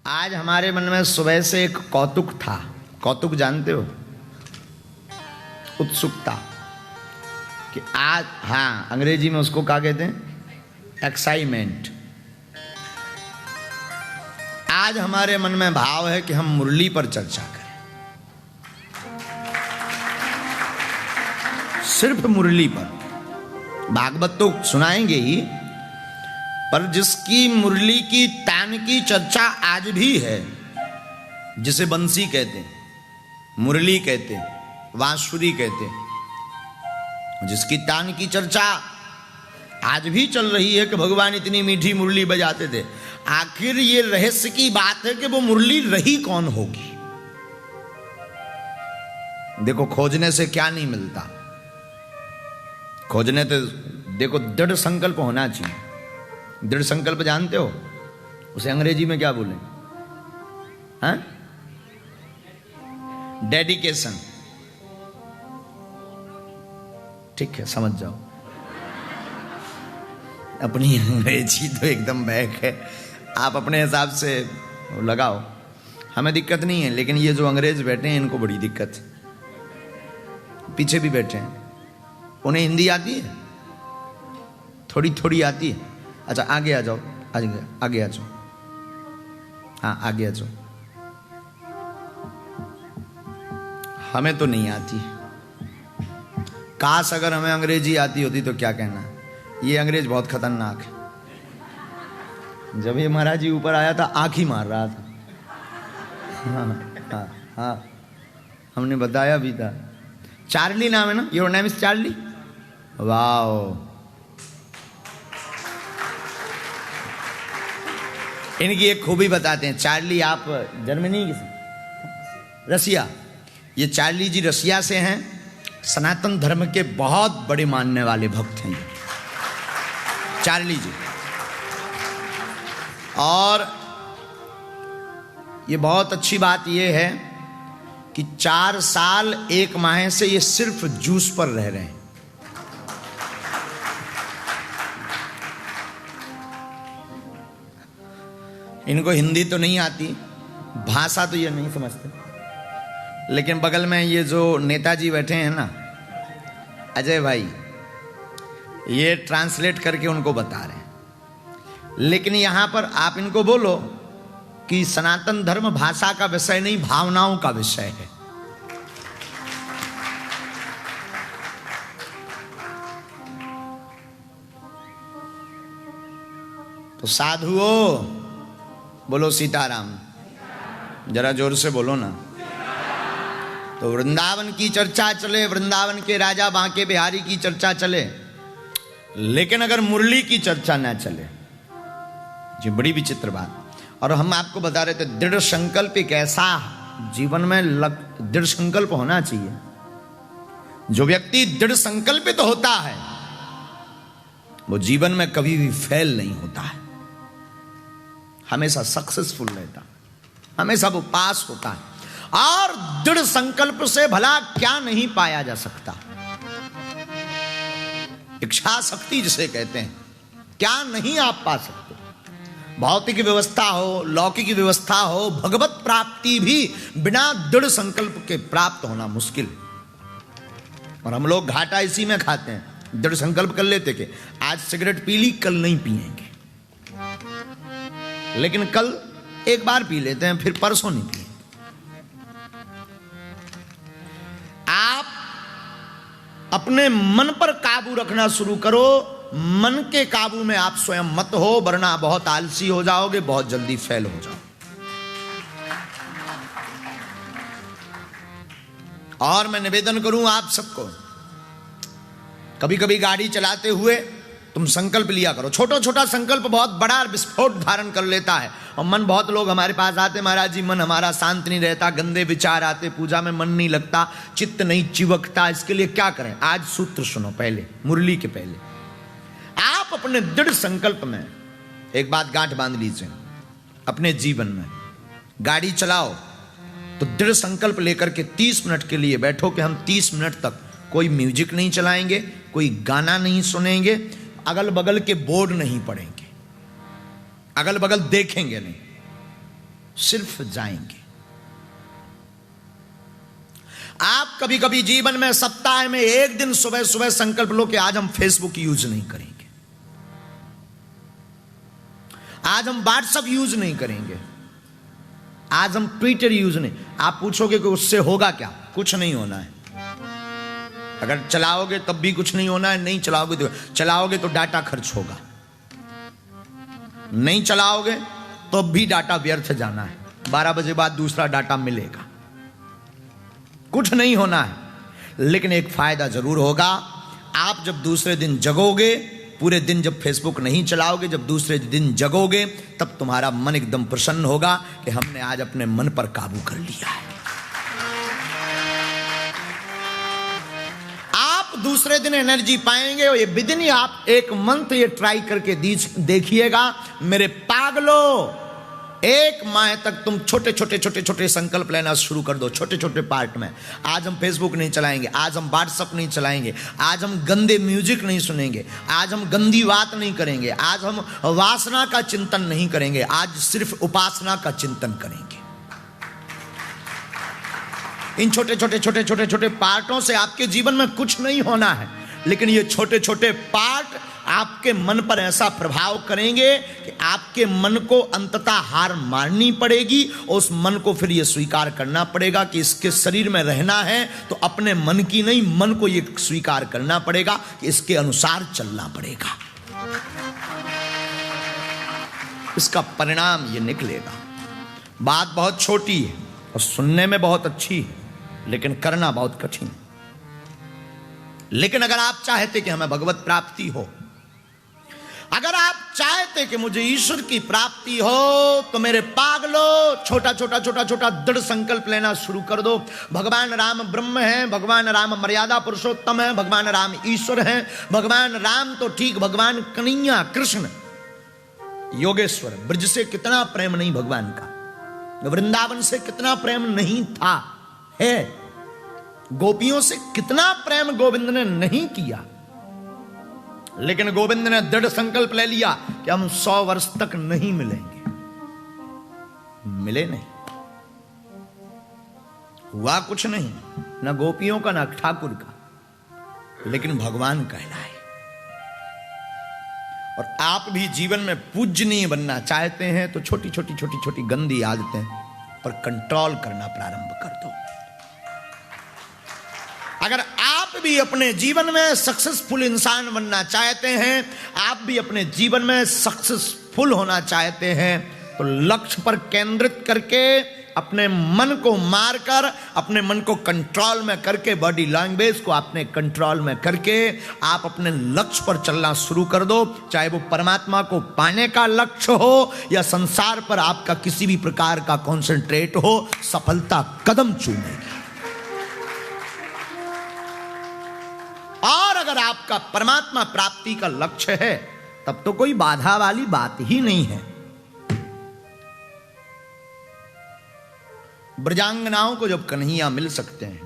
आज हमारे मन में सुबह से एक कौतुक था। कौतुक जानते हो? उत्सुकता कि आज, हाँ, अंग्रेजी में उसको क्या कहते हैं? एक्साइटमेंट। आज हमारे मन में भाव है कि हम मुरली पर चर्चा करें, सिर्फ मुरली पर। भागवत तो सुनाएंगे ही, पर जिसकी मुरली की तान की चर्चा आज भी है, जिसे बंसी कहते हैं, मुरली कहते हैं, बांसुरी कहते हैं, जिसकी तान की चर्चा आज भी चल रही है कि भगवान इतनी मीठी मुरली बजाते थे। आखिर ये रहस्य की बात है कि वो मुरली रही कौन होगी। देखो, खोजने से क्या नहीं मिलता। खोजने तो देखो, दृढ़ संकल्प होना चाहिए। दृढ़ संकल्प जानते हो? उसे अंग्रेजी में क्या बोले? हाँ, डेडिकेशन। ठीक है, समझ जाओ। अपनी अंग्रेजी तो एकदम बैक है, आप अपने हिसाब से लगाओ, हमें दिक्कत नहीं है। लेकिन ये जो अंग्रेज बैठे हैं इनको बड़ी दिक्कत है। पीछे भी बैठे हैं, उन्हें हिंदी आती है, थोड़ी थोड़ी आती है। अच्छा, आगे आ जाओ, आगे आ जाओ, हाँ आगे आ जाओ। हमें तो नहीं आती। काश अगर हमें अंग्रेजी आती होती तो क्या कहना। ये अंग्रेज बहुत खतरनाक है। जब ये महाराज जी ऊपर आया था, आंख ही मार रहा था। हाँ हाँ हाँ, हमने बताया भी था। चार्ली नाम है ना? Your name is Charlie? Wow. इनकी एक खूबी बताते हैं। चार्ली, आप जर्मनी की, रसिया, ये चार्ली जी रसिया से हैं। सनातन धर्म के बहुत बड़े मानने वाले भक्त हैं चार्ली जी। और ये बहुत अच्छी बात ये है कि 4 साल 1 माह से ये सिर्फ जूस पर रह रहे हैं। इनको हिंदी तो नहीं आती, भाषा तो ये नहीं समझते। लेकिन बगल में ये जो नेताजी बैठे हैं ना, अजय भाई, ये ट्रांसलेट करके उनको बता रहे हैं। लेकिन यहां पर आप इनको बोलो कि सनातन धर्म भाषा का विषय नहीं, भावनाओं का विषय है। तो साधुओं, बोलो सीताराम। जरा जोर से बोलो ना। तो वृंदावन की चर्चा चले, वृंदावन के राजा बांके बिहारी की चर्चा चले, लेकिन अगर मुरली की चर्चा ना चले, जी बड़ी विचित्र बात। और हम आपको बता रहे थे, दृढ़ संकल्प एक ऐसा जीवन में दृढ़ संकल्प होना चाहिए। जो व्यक्ति दृढ़ संकल्पित होता है वो जीवन में कभी भी फेल नहीं होता है, हमेशा सक्सेसफुल रहता, हमेशा वो पास होता है। और दृढ़ संकल्प से भला क्या नहीं पाया जा सकता। इच्छा शक्ति जिसे कहते हैं, क्या नहीं आप पा सकते। भौतिक व्यवस्था हो, लौकिक व्यवस्था हो, भगवत प्राप्ति भी बिना दृढ़ संकल्प के प्राप्त होना मुश्किल। और हम लोग घाटा इसी में खाते हैं। दृढ़ संकल्प कर लेते कि आज सिगरेट पी ली, कल नहीं पिएंगे। लेकिन कल एक बार पी लेते हैं, फिर परसों नहीं पिए। आप अपने मन पर काबू रखना शुरू करो। मन के काबू में आप स्वयं मत हो, वरना बहुत आलसी हो जाओगे, बहुत जल्दी फेल हो जाओगे। और मैं निवेदन करूं आप सबको, कभी कभी गाड़ी चलाते हुए तुम संकल्प लिया करो। छोटा छोटा संकल्प बहुत बड़ा विस्फोट धारण कर लेता है। और मन, बहुत लोग हमारे पास आते, महाराज जी मन हमारा शांत नहीं रहता, गंदे विचार आते, पूजा में मन नहीं लगता, चित्त नहीं चिवकता। इसके लिए क्या करें? आज सूत्र सुनो। पहले मुरली के पहले आप अपने दृढ़ संकल्प में एक बात गांठ बांध लीजिए। अपने जीवन में गाड़ी चलाओ तो दृढ़ संकल्प लेकर के 30 मिनट के लिए बैठो कि हम 30 मिनट तक कोई म्यूजिक नहीं चलाएंगे, कोई गाना नहीं सुनेंगे, अगल बगल के बोर्ड नहीं पढ़ेंगे, अगल बगल देखेंगे नहीं। सिर्फ जाएंगे। आप कभी कभी जीवन में सप्ताह में एक दिन सुबह सुबह संकल्प लो कि आज हम फेसबुक यूज नहीं करेंगे, आज हम व्हाट्सएप यूज नहीं करेंगे, आज हम ट्विटर यूज नहीं। आप पूछोगे कि उससे होगा क्या? कुछ नहीं होना है। अगर चलाओगे तब भी कुछ नहीं होना है, नहीं चलाओगे तो डाटा खर्च होगा, नहीं चलाओगे तो भी डाटा व्यर्थ जाना है। 12 बजे बाद दूसरा डाटा मिलेगा। कुछ नहीं होना है, लेकिन एक फायदा जरूर होगा। आप जब दूसरे दिन जगोगे, पूरे दिन जब फेसबुक नहीं चलाओगे, जब दूसरे दिन जगोगे, तब तुम्हारा मन एकदम प्रसन्न होगा कि हमने आज अपने मन पर काबू कर लिया है। आप दूसरे दिन एनर्जी पाएंगे। और ये विदिन आप एक मंथ ये ट्राई करके देखिएगा मेरे पागलों। एक माह तक तुम छोटे छोटे छोटे छोटे संकल्प लेना शुरू कर दो, छोटे छोटे पार्ट में। आज हम फेसबुक नहीं चलाएंगे, आज हम व्हाट्सएप नहीं चलाएंगे, आज हम गंदे म्यूजिक नहीं सुनेंगे, आज हम गंदी बात नहीं करेंगे, आज हम वासना का चिंतन नहीं करेंगे, आज सिर्फ उपासना का चिंतन करेंगे। इन छोटे छोटे छोटे छोटे छोटे पार्टों से आपके जीवन में कुछ नहीं होना है, लेकिन ये छोटे छोटे पार्ट आपके मन पर ऐसा प्रभाव करेंगे कि आपके मन को अंततः हार माननी पड़ेगी। और उस मन को फिर ये स्वीकार करना पड़ेगा कि इसके शरीर में रहना है तो अपने मन की नहीं, मन को ये स्वीकार करना पड़ेगा कि इसके अनुसार चलना पड़ेगा। इसका परिणाम ये निकलेगा। बात बहुत छोटी है और सुनने में बहुत अच्छी है, लेकिन करना बहुत कठिन है। लेकिन अगर आप चाहते कि हमें भगवत प्राप्ति हो, अगर आप चाहते कि मुझे ईश्वर की प्राप्ति हो, तो मेरे पागलों छोटा छोटा छोटा छोटा दृढ़ संकल्प लेना शुरू कर दो। भगवान राम ब्रह्म हैं, भगवान राम मर्यादा पुरुषोत्तम है, भगवान राम ईश्वर हैं। भगवान राम तो ठीक, भगवान कन्हैया कृष्ण योगेश्वर, ब्रज से कितना प्रेम नहीं भगवान का, वृंदावन से कितना प्रेम नहीं था, है गोपियों से कितना प्रेम गोविंद ने नहीं किया। लेकिन गोविंद ने दृढ़ संकल्प ले लिया कि हम 100 वर्ष तक नहीं मिलेंगे। मिले नहीं, हुआ कुछ नहीं, ना गोपियों का ना ठाकुर का, लेकिन भगवान कहलाए। और आप भी जीवन में पूजनीय बनना चाहते हैं तो छोटी छोटी छोटी छोटी गंदी आदतें पर कंट्रोल करना प्रारंभ कर दो। अगर आप भी अपने जीवन में सक्सेसफुल इंसान बनना चाहते हैं, आप भी अपने जीवन में सक्सेसफुल होना चाहते हैं, तो लक्ष्य पर केंद्रित करके अपने मन को मारकर, अपने मन को कंट्रोल में करके, बॉडी लैंग्वेज को अपने कंट्रोल में करके आप अपने लक्ष्य पर चलना शुरू कर दो। चाहे वो परमात्मा को पाने का लक्ष्य हो या संसार पर आपका किसी भी प्रकार का कॉन्सेंट्रेट हो, सफलता कदम चूमेगी। और अगर आपका परमात्मा प्राप्ति का लक्ष्य है, तब तो कोई बाधा वाली बात ही नहीं है। ब्रजांगनाओं को जब कन्हैया मिल सकते हैं,